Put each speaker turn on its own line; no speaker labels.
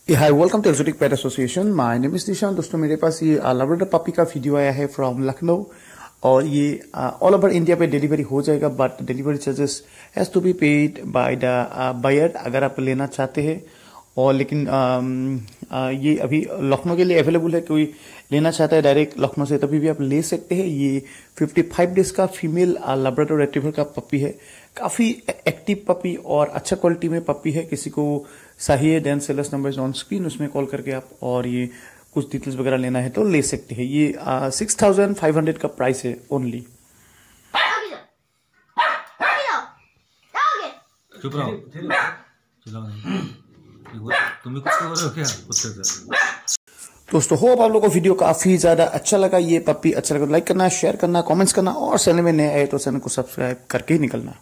Hi welcome to exotic pet association. My name is Nishan. दोस्तों मेरे पास ये लैब्राडोर पपी का वीडियो आया है फ्रॉम लखनऊ और ये ऑल ओवर इंडिया पे डिलीवरी हो जाएगा, but delivery charges has to be paid by the buyer अगर आप लेना चाहते हैं। और लेकिन ये अभी लखनऊ के लिए अवेलेबल है, कोई लेना चाहता है डायरेक्ट लखनऊ से तभी भी आप ले सकते हैं। ये 55 डेज का फीमेल लैब्राडोर रिट्रीवर का पपी है, काफी एक्टिव पपी और अच्छा क्वालिटी में पपी है। किसी को चाहिए then sellers number on screen, उसमें कॉल करके आप और ये कुछ डिटेल्स वगैरह लेना है तो ले सकते हैं। ये 6500 का प्राइस है ओनली।
चुप रहो, तुम्हें कुछ हो रहे हो क्या कुत्ते से?
दोस्तों होप आप लोगों को वीडियो काफी ज्यादा अच्छा लगा। ये पपी अच्छा लगा तो लाइक करना, शेयर करना, कमेंट्स करना और चैनल में नए आए तो चैनल को सब्सक्राइब करके ही निकलना।